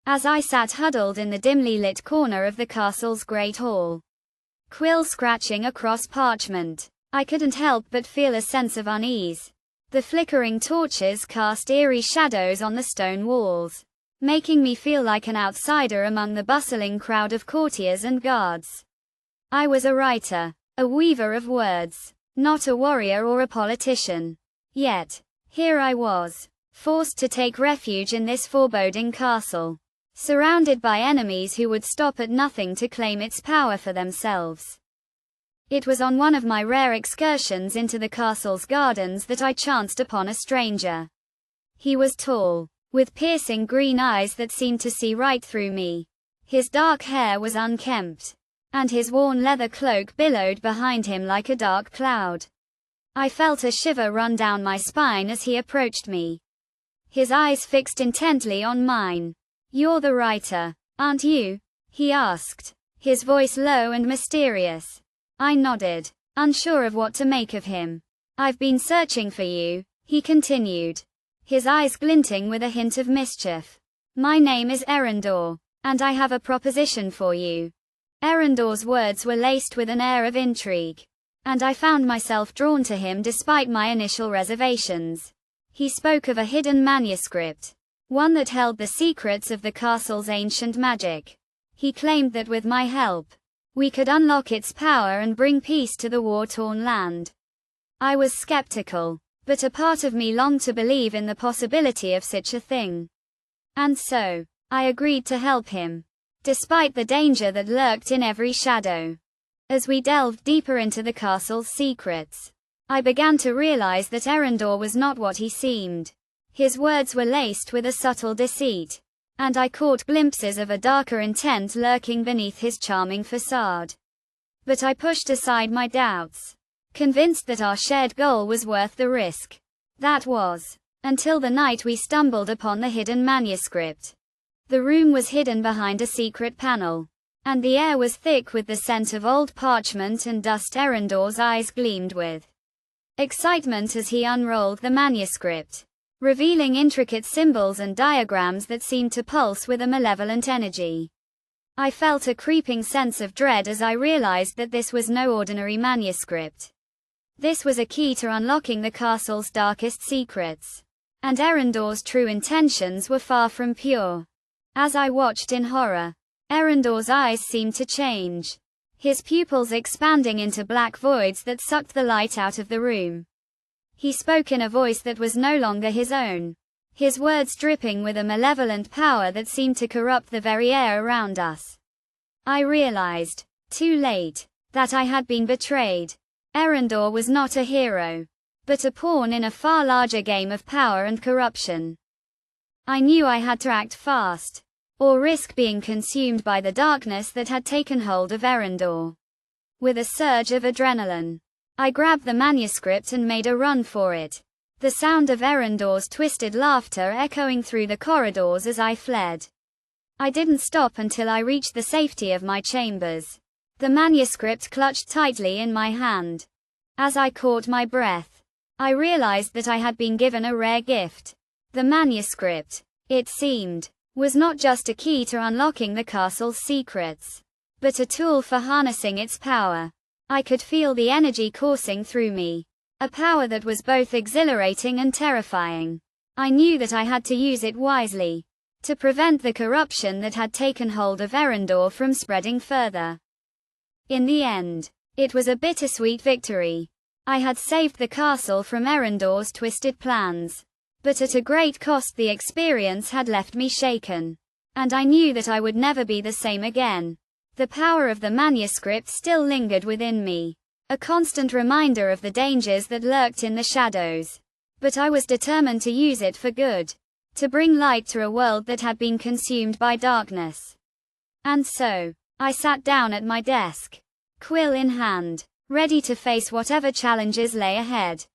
as I sat huddled in the dimly lit corner of the castle's great hall. Quill scratching across parchment. I couldn't help but feel a sense of unease. The flickering torches cast eerie shadows on the stone walls, making me feel like an outsider among the bustling crowd of courtiers and guards. I was a writer, a weaver of words, not a warrior or a politician. Yet, here I was, forced to take refuge in this foreboding castle, surrounded by enemies who would stop at nothing to claim its power for themselves. It was on one of my rare excursions into the castle's gardens that I chanced upon a stranger. He was tall, with piercing green eyes that seemed to see right through me. His dark hair was unkempt, and his worn leather cloak billowed behind him like a dark cloud. I felt a shiver run down my spine as he approached me. His eyes fixed intently on mine. "You're the writer, aren't you?" he asked, his voice low and mysterious. I nodded, unsure of what to make of him. "I've been searching for you," he continued, his eyes glinting with a hint of mischief. "My name is Erendor, and I have a proposition for you." Erendor's words were laced with an air of intrigue, and I found myself drawn to him despite my initial reservations. He spoke of a hidden manuscript, one that held the secrets of the castle's ancient magic. He claimed that with my help, we could unlock its power and bring peace to the war-torn land. I was skeptical, but a part of me longed to believe in the possibility of such a thing. And so, I agreed to help him, despite the danger that lurked in every shadow. As we delved deeper into the castle's secrets, I began to realize that Erendor was not what he seemed. His words were laced with a subtle deceit, and I caught glimpses of a darker intent lurking beneath his charming facade. But I pushed aside my doubts, convinced that our shared goal was worth the risk. That was, until the night we stumbled upon the hidden manuscript. The room was hidden behind a secret panel, and the air was thick with the scent of old parchment and dust. Erendor's eyes gleamed with excitement as he unrolled the manuscript, revealing intricate symbols and diagrams that seemed to pulse with a malevolent energy. I felt a creeping sense of dread as I realized that this was no ordinary manuscript. This was a key to unlocking the castle's darkest secrets, and Erendor's true intentions were far from pure. As I watched in horror, Erendor's eyes seemed to change, his pupils expanding into black voids that sucked the light out of the room. He spoke in a voice that was no longer his own, his words dripping with a malevolent power that seemed to corrupt the very air around us. I realized, too late, that I had been betrayed. Erendor was not a hero, but a pawn in a far larger game of power and corruption. I knew I had to act fast, or risk being consumed by the darkness that had taken hold of Erendor. With a surge of adrenaline, I grabbed the manuscript and made a run for it, the sound of Erendor's twisted laughter echoing through the corridors as I fled. I didn't stop until I reached the safety of my chambers, the manuscript clutched tightly in my hand. As I caught my breath, I realized that I had been given a rare gift. The manuscript, it seemed, was not just a key to unlocking the castle's secrets, but a tool for harnessing its power. I could feel the energy coursing through me, a power that was both exhilarating and terrifying. I knew that I had to use it wisely, to prevent the corruption that had taken hold of Erendor from spreading further. In the end, it was a bittersweet victory. I had saved the castle from Erendor's twisted plans, but at a great cost. The experience had left me shaken, and I knew that I would never be the same again. The power of the manuscript still lingered within me, a constant reminder of the dangers that lurked in the shadows. But I was determined to use it for good, to bring light to a world that had been consumed by darkness. And so, I sat down at my desk, quill in hand, ready to face whatever challenges lay ahead.